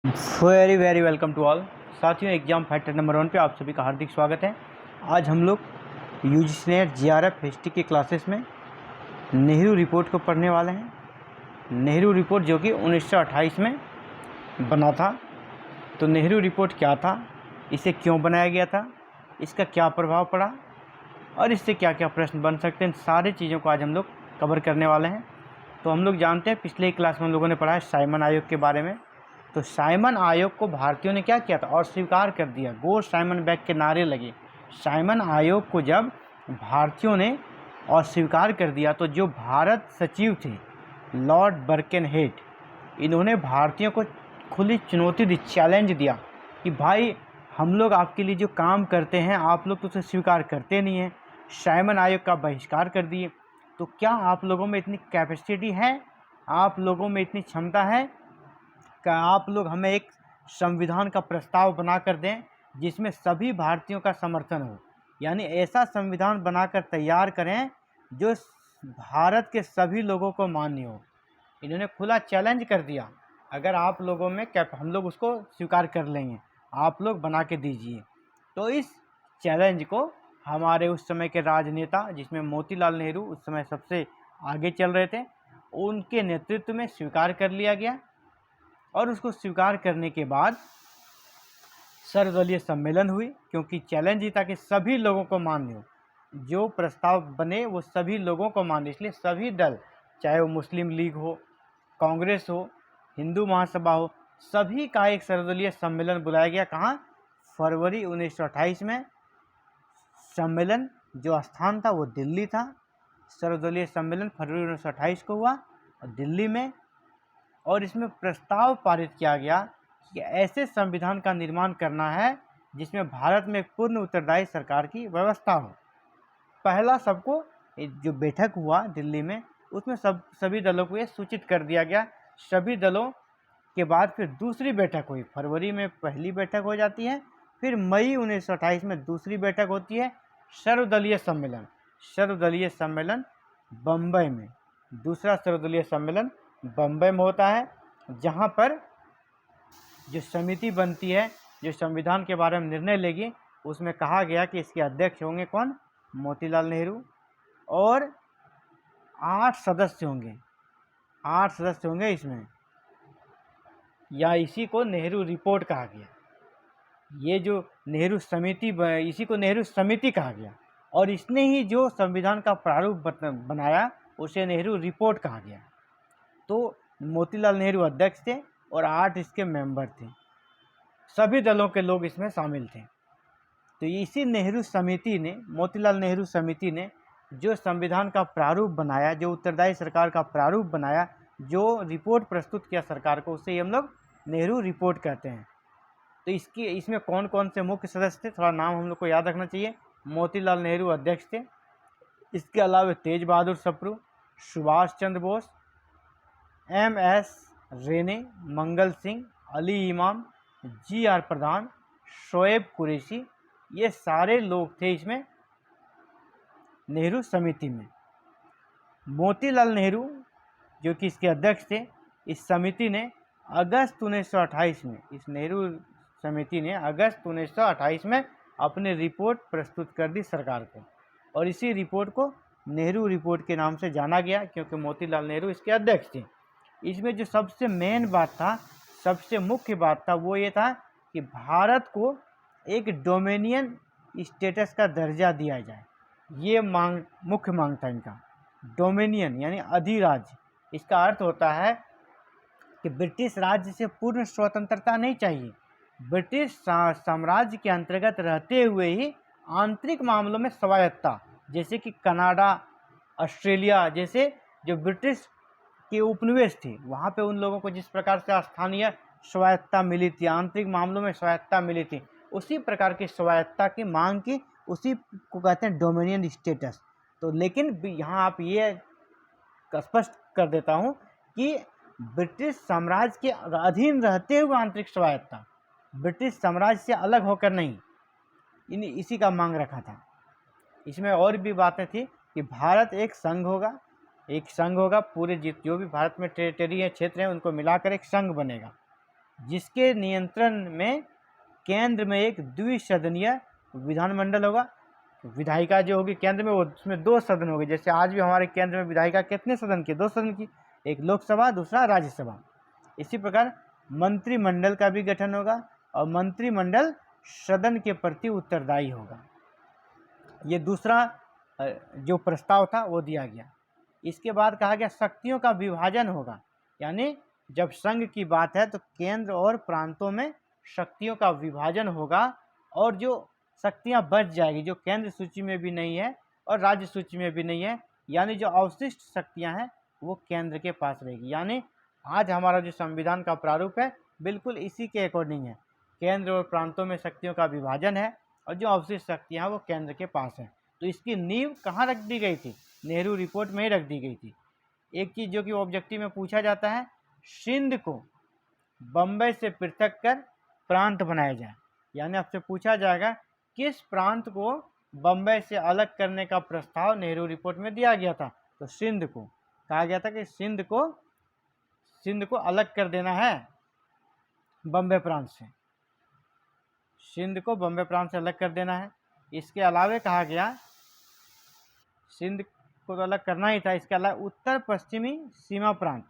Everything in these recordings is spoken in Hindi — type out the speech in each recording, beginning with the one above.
Very very welcome to all. साथियों, एग्जाम फैक्टर नंबर 1 पे आप सभी का हार्दिक स्वागत है। आज हम लोग यूजीसी नेट जीआरएफ हिस्ट्री की क्लासेस में नेहरू रिपोर्ट को पढ़ने वाले हैं। नेहरू रिपोर्ट जो कि 1928 में बना था। तो नेहरू रिपोर्ट क्या था, इसे क्यों बनाया गया था, इसका क्या प्रभाव पड़ा और इससे क्या क्या प्रश्न बन सकते हैं, सारी चीज़ों को आज हम लोग कवर करने वाले हैं। तो हम लोग जानते हैं, पिछले क्लास में हम लोगों ने पढ़ा है साइमन आयोग के बारे में। तो साइमन आयोग को भारतीयों ने क्या किया था और स्वीकार कर दिया। गो साइमन बैक के नारे लगे। साइमन आयोग को जब भारतीयों ने और स्वीकार कर दिया तो जो भारत सचिव थे लॉर्ड बर्केनहेड, इन्होंने भारतीयों को खुली चुनौती दी, चैलेंज दिया कि भाई हम लोग आपके लिए जो काम करते हैं आप लोग तो उसे स्वीकार करते नहीं हैं। साइमन आयोग का बहिष्कार कर दिए। तो क्या आप लोगों में इतनी कैपेसिटी है, आप लोगों में इतनी क्षमता है कि आप लोग हमें एक संविधान का प्रस्ताव बना कर दें जिसमें सभी भारतीयों का समर्थन हो। यानी ऐसा संविधान बनाकर तैयार करें जो भारत के सभी लोगों को मान्य हो। इन्होंने खुला चैलेंज कर दिया, अगर आप लोगों में क्या हम लोग उसको स्वीकार कर लेंगे, आप लोग बना के दीजिए। तो इस चैलेंज को हमारे उस समय के राजनेता, जिसमें मोतीलाल नेहरू उस समय सबसे आगे चल रहे थे, उनके नेतृत्व में स्वीकार कर लिया गया। और उसको स्वीकार करने के बाद सर्वदलीय सम्मेलन हुई, क्योंकि चैलेंज ही था कि सभी लोगों को मान्य हो, जो प्रस्ताव बने वो सभी लोगों को मान्य। इसलिए सभी दल, चाहे वो मुस्लिम लीग हो, कांग्रेस हो, हिंदू महासभा हो, सभी का एक सर्वदलीय सम्मेलन बुलाया गया। कहाँ? फरवरी 1928 में। सम्मेलन जो स्थान था वो दिल्ली था। सर्वदलीय सम्मेलन फरवरी 1928 को हुआ और दिल्ली में। और इसमें प्रस्ताव पारित किया गया कि ऐसे संविधान का निर्माण करना है जिसमें भारत में पूर्ण उत्तरदायी सरकार की व्यवस्था हो। पहला सबको जो बैठक हुआ दिल्ली में, उसमें सभी दलों को ये सूचित कर दिया गया। सभी दलों के बाद फिर दूसरी बैठक हुई। फरवरी में पहली बैठक हो जाती है, फिर मई 1928 में दूसरी बैठक होती है, सर्वदलीय सम्मेलन। सर्वदलीय सम्मेलन बम्बई में, दूसरा सर्वदलीय सम्मेलन बम्बई में होता है, जहाँ पर जो समिति बनती है जो संविधान के बारे में निर्णय लेगी, उसमें कहा गया कि इसके अध्यक्ष होंगे कौन? मोतीलाल नेहरू। और 8 सदस्य होंगे, 8 सदस्य होंगे इसमें, या इसी को नेहरू रिपोर्ट कहा गया। ये जो नेहरू समिति, इसी को नेहरू समिति कहा गया। और इसने ही जो संविधान का प्रारूप बनाया उसे नेहरू रिपोर्ट कहा गया। तो मोतीलाल नेहरू अध्यक्ष थे और 8 इसके मेंबर थे। सभी दलों के लोग इसमें शामिल थे। तो इसी नेहरू समिति ने, मोतीलाल नेहरू समिति ने जो संविधान का प्रारूप बनाया, जो उत्तरदायी सरकार का प्रारूप बनाया, जो रिपोर्ट प्रस्तुत किया सरकार को, उसे हम लोग नेहरू रिपोर्ट कहते हैं। तो इसमें कौन कौन से मुख्य सदस्य थे, थोड़ा नाम हम लोग को याद रखना चाहिए। मोतीलाल नेहरू अध्यक्ष थे। इसके अलावा तेज बहादुर सप्रू, सुभाष चंद्र बोस, MS रेने, मंगल सिंह, अली इमाम, GR प्रधान, शोएब कुरैशी, ये सारे लोग थे इसमें नेहरू समिति में। मोतीलाल नेहरू जो कि इसके अध्यक्ष थे, इस समिति ने अगस्त 1928 में, इस नेहरू समिति ने अगस्त 1928 में अपनी रिपोर्ट प्रस्तुत कर दी सरकार को। और इसी रिपोर्ट को नेहरू रिपोर्ट के नाम से जाना गया, क्योंकि मोतीलाल नेहरू इसके अध्यक्ष थे। इसमें जो सबसे मेन बात था, सबसे मुख्य बात था, वो ये था कि भारत को एक डोमिनियन स्टेटस का दर्जा दिया जाए। ये मुख्य मांग था इनका। डोमिनियन यानी अधिराज्य। इसका अर्थ होता है कि ब्रिटिश राज्य से पूर्ण स्वतंत्रता नहीं चाहिए, ब्रिटिश साम्राज्य के अंतर्गत रहते हुए ही आंतरिक मामलों में स्वायत्ता, जैसे कि कनाडा, ऑस्ट्रेलिया जैसे जो ब्रिटिश के उपनिवेश थे, वहाँ पे उन लोगों को जिस प्रकार से स्थानीय स्वायत्ता मिली थी, आंतरिक मामलों में स्वायत्ता मिली थी, उसी प्रकार की स्वायत्ता की मांग की, उसी को कहते हैं डोमिनियन स्टेटस। तो लेकिन यहाँ आप ये स्पष्ट कर देता हूँ कि ब्रिटिश साम्राज्य के अधीन रहते हुए आंतरिक स्वायत्ता, ब्रिटिश साम्राज्य से अलग होकर नहीं, इसी का मांग रखा था। इसमें और भी बातें थी कि भारत एक संघ होगा, पूरे जो भी भारत में टेरिटरी है, क्षेत्र हैं, उनको मिलाकर एक संघ बनेगा। जिसके नियंत्रण में केंद्र में एक द्विसदनीय विधानमंडल होगा। तो विधायिका जो होगी केंद्र में, वो उसमें 2 सदन होंगे। जैसे आज भी हमारे केंद्र में विधायिका कितने सदन की? 2 सदन की, एक लोकसभा, दूसरा राज्यसभा। इसी प्रकार मंत्रिमंडल का भी गठन होगा और मंत्रिमंडल सदन के प्रति उत्तरदायी होगा। ये दूसरा जो प्रस्ताव था वो दिया गया। इसके बाद कहा गया शक्तियों का विभाजन होगा, यानी जब संघ की बात है तो केंद्र और प्रांतों में शक्तियों का विभाजन होगा और जो शक्तियां बच जाएगी, जो केंद्र सूची में भी नहीं है और राज्य सूची में भी नहीं है, यानी जो अवशिष्ट शक्तियां हैं वो केंद्र के पास रहेगी। यानी आज हमारा जो संविधान का प्रारूप है बिल्कुल इसी के अकॉर्डिंग है। केंद्र और प्रांतों में शक्तियों का विभाजन है और जो अवशिष्ट शक्तियां हैं वो केंद्र के पास है। तो इसकी नींव कहाँ रख दी गई थी? नेहरू रिपोर्ट में ही रख दी गई थी। एक चीज़ जो कि ऑब्जेक्टिव में पूछा जाता है, सिंध को बम्बई से पृथक कर प्रांत बनाया जाए। यानी आपसे पूछा जाएगा किस प्रांत को बम्बई से अलग करने का प्रस्ताव नेहरू रिपोर्ट में दिया गया था? तो सिंध को कहा गया था कि सिंध को अलग कर देना है बम्बई प्रांत से, सिंध को बम्बई प्रांत से अलग कर देना है। इसके अलावे कहा गया सिंध को तो अलग करना ही था, इसके अलावा उत्तर पश्चिमी सीमा प्रांत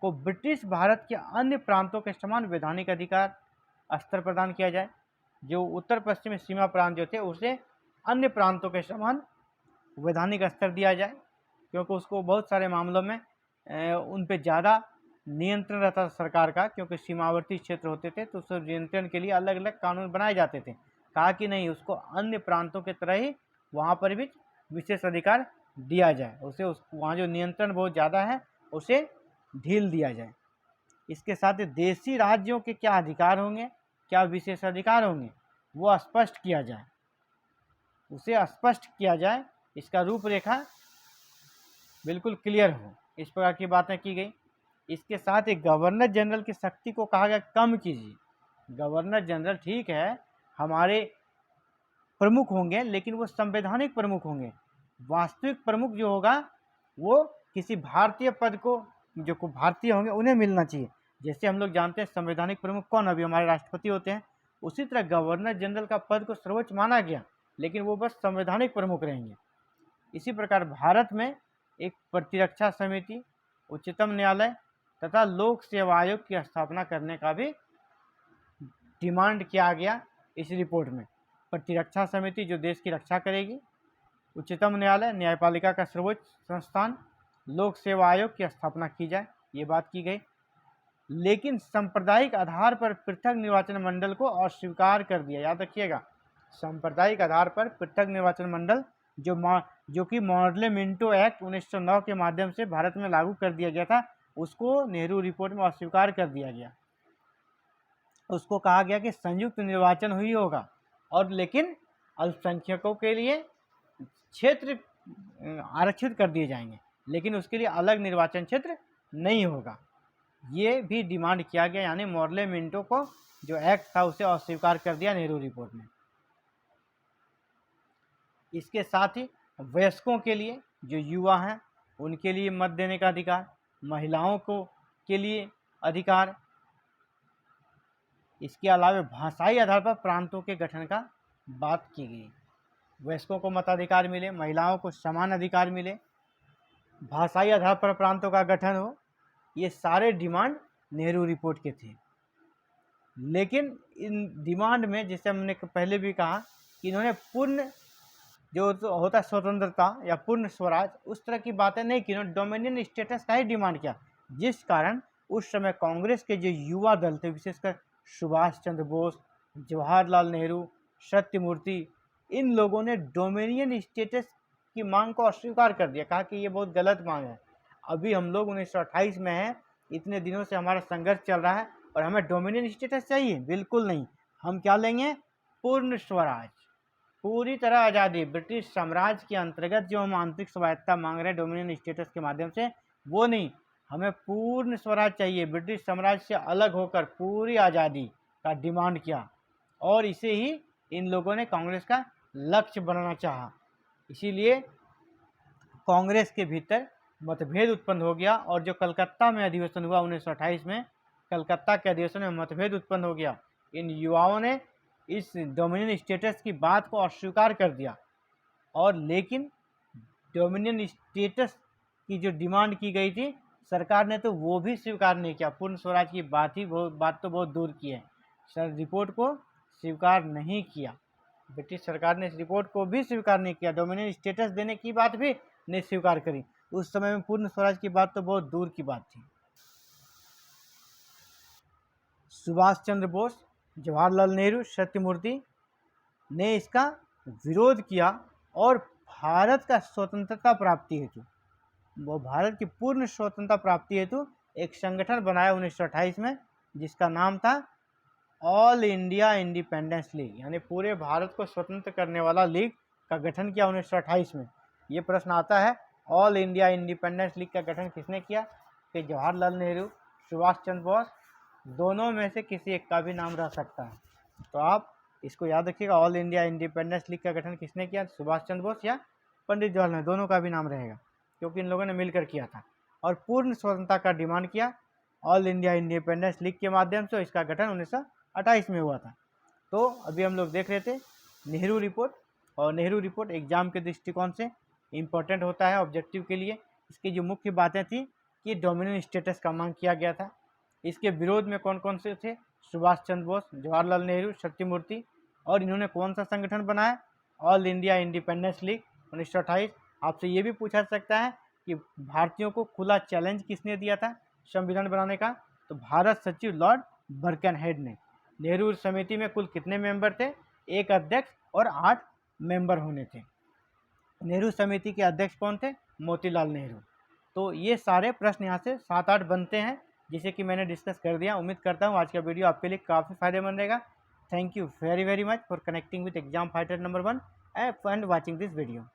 को ब्रिटिश भारत के अन्य प्रांतों के समान वैधानिक अधिकार स्तर प्रदान किया जाए। जो उत्तर पश्चिमी सीमा प्रांत जो थे उसे अन्य प्रांतों के समान वैधानिक स्तर दिया जाए, क्योंकि उसको बहुत सारे मामलों में उन पे ज़्यादा नियंत्रण रहता था सरकार का, क्योंकि सीमावर्ती क्षेत्र होते थे तो उस नियंत्रण के लिए अलग अलग कानून बनाए जाते थे। कहा कि नहीं, उसको अन्य प्रांतों की तरह ही वहाँ पर भी विशेष अधिकार दिया जाए, उसे वहाँ जो नियंत्रण बहुत ज़्यादा है उसे ढील दिया जाए। इसके साथ ही देशी राज्यों के क्या अधिकार होंगे, क्या विशेष अधिकार होंगे, वो स्पष्ट किया जाए, उसे स्पष्ट किया जाए, इसका रूपरेखा बिल्कुल क्लियर हो, इस प्रकार की बातें की गई। इसके साथ ही गवर्नर जनरल की शक्ति को कहा गया कम कीजिए। गवर्नर जनरल ठीक है हमारे प्रमुख होंगे, लेकिन वो संवैधानिक प्रमुख होंगे। वास्तविक प्रमुख जो होगा वो किसी भारतीय पद को, जो को भारतीय होंगे उन्हें मिलना चाहिए। जैसे हम लोग जानते हैं संवैधानिक प्रमुख कौन, अभी हमारे राष्ट्रपति होते हैं, उसी तरह गवर्नर जनरल का पद को सर्वोच्च माना गया, लेकिन वो बस संवैधानिक प्रमुख रहेंगे। इसी प्रकार भारत में एक प्रतिरक्षा समिति, उच्चतम न्यायालय तथा लोक सेवा आयोग की स्थापना करने का भी डिमांड किया गया इस रिपोर्ट में। प्रतिरक्षा समिति जो देश की रक्षा करेगी, उच्चतम न्यायालय न्यायपालिका का सर्वोच्च संस्थान, लोक सेवा आयोग की स्थापना की जाए, ये बात की गई। लेकिन सांप्रदायिक आधार पर पृथक निर्वाचन मंडल को अस्वीकार कर दिया। याद रखिएगा, सांप्रदायिक आधार पर पृथक निर्वाचन मंडल जो कि मॉडले मिंटो एक्ट 1909 के माध्यम से भारत में लागू कर दिया गया था, उसको नेहरू रिपोर्ट में अस्वीकार कर दिया गया। उसको कहा गया कि संयुक्त निर्वाचन हुई होगा और लेकिन अल्पसंख्यकों के लिए क्षेत्र आरक्षित कर दिए जाएंगे, लेकिन उसके लिए अलग निर्वाचन क्षेत्र नहीं होगा। ये भी डिमांड किया गया, यानी मॉडले मिंटो को जो एक्ट था उसे अस्वीकार कर दिया नेहरू रिपोर्ट में। इसके साथ ही वयस्कों के लिए, जो युवा हैं उनके लिए मत देने का अधिकार, महिलाओं को के लिए अधिकार। इसके अलावा भाषाई आधार पर प्रांतों के गठन का बात की गई। वयस्कों को मताधिकार मिले, महिलाओं को समान अधिकार मिले, भाषाई आधार पर प्रांतों का गठन हो, ये सारे डिमांड नेहरू रिपोर्ट के थे। लेकिन इन डिमांड में, जैसे हमने पहले भी कहा कि इन्होंने पूर्ण जो होता है स्वतंत्रता या पूर्ण स्वराज, उस तरह की बातें नहीं की, इन्होंने डोमिनियन स्टेटस का ही डिमांड किया, जिस कारण उस समय कांग्रेस के जो युवा दल थे, विशेषकर सुभाष चंद्र बोस, जवाहरलाल नेहरू, सत्यमूर्ति, इन लोगों ने डोमिनियन स्टेटस की मांग को अस्वीकार कर दिया। कहा कि ये बहुत गलत मांग है, अभी हम लोग 1928 में हैं, इतने दिनों से हमारा संघर्ष चल रहा है और हमें डोमिनियन स्टेटस चाहिए? बिल्कुल नहीं, हम क्या लेंगे? पूर्ण स्वराज, पूरी तरह आज़ादी। ब्रिटिश साम्राज्य के अंतर्गत जो हम आंतरिक स्वायत्ता मांग रहे हैं डोमिनियन स्टेटस के माध्यम से, वो नहीं, हमें पूर्ण स्वराज चाहिए, ब्रिटिश साम्राज्य से अलग होकर पूरी आज़ादी का डिमांड किया। और इसे ही इन लोगों ने कांग्रेस का लक्ष्य बनाना चाहा। इसीलिए कांग्रेस के भीतर मतभेद उत्पन्न हो गया और जो कलकत्ता में अधिवेशन हुआ 1928 में, कलकत्ता के अधिवेशन में मतभेद उत्पन्न हो गया। इन युवाओं ने इस डोमिनियन स्टेटस की बात को अस्वीकार कर दिया, और लेकिन डोमिनियन स्टेटस की जो डिमांड की गई थी सरकार ने तो वो भी स्वीकार नहीं किया। पूर्ण स्वराज की बात तो बहुत दूर की है, सर रिपोर्ट को स्वीकार नहीं किया। ब्रिटिश सरकार ने इस रिपोर्ट को भी स्वीकार नहीं किया, डोमिनियन स्टेटस देने की बात भी नहीं स्वीकार करी। उस समय में पूर्ण स्वराज की बात तो बहुत दूर की बात थी। सुभाष चंद्र बोस, जवाहरलाल नेहरू, सत्यमूर्ति ने इसका विरोध किया और भारत का स्वतंत्रता प्राप्ति हेतु, वो भारत की पूर्ण स्वतंत्रता प्राप्ति हेतु एक संगठन बनाया 1928 में, जिसका नाम था ऑल इंडिया इंडिपेंडेंस लीग, यानी पूरे भारत को स्वतंत्र करने वाला लीग का गठन किया 1928 में। ये प्रश्न आता है, ऑल इंडिया इंडिपेंडेंस लीग का गठन किसने किया? कि जवाहरलाल नेहरू, सुभाष चंद्र बोस, दोनों में से किसी एक का भी नाम रह सकता है। तो आप इसको याद रखिएगा, ऑल इंडिया इंडिपेंडेंस लीग का गठन किसने किया? सुभाष चंद्र बोस या पंडित जवाहरलाल नेहरू, दोनों का भी नाम रहेगा, क्योंकि इन लोगों ने मिलकर किया था और पूर्ण स्वतंत्रता का डिमांड किया ऑल इंडिया इंडिपेंडेंस लीग के माध्यम से। इसका गठन 1928 में हुआ था। तो अभी हम लोग देख रहे थे नेहरू रिपोर्ट, और नेहरू रिपोर्ट एग्जाम के दृष्टिकोण से इम्पोर्टेंट होता है ऑब्जेक्टिव के लिए। इसकी जो मुख्य बातें थी कि डोमिनियन स्टेटस का मांग किया गया था। इसके विरोध में कौन कौन से थे? सुभाष चंद्र बोस, जवाहरलाल नेहरू, सत्यमूर्ति, और इन्होंने कौन सा संगठन बनाया? All India independence league 1928। आपसे ये भी पूछा सकता है कि भारतीयों को खुला चैलेंज किसने दिया था संविधान बनाने का? तो भारत सचिव लॉर्ड बर्कनहेड ने। नेहरू समिति में कुल कितने मेंबर थे? एक अध्यक्ष और 8 मेंबर होने थे। नेहरू समिति के अध्यक्ष कौन थे? मोतीलाल नेहरू। तो ये सारे प्रश्न यहाँ से 7-8 बनते हैं, जिसे कि मैंने डिस्कस कर दिया। उम्मीद करता हूँ आज का वीडियो आपके लिए काफ़ी फायदेमंद रहेगा। Thank you very much for connecting with exam fighter number 1 and watching this video.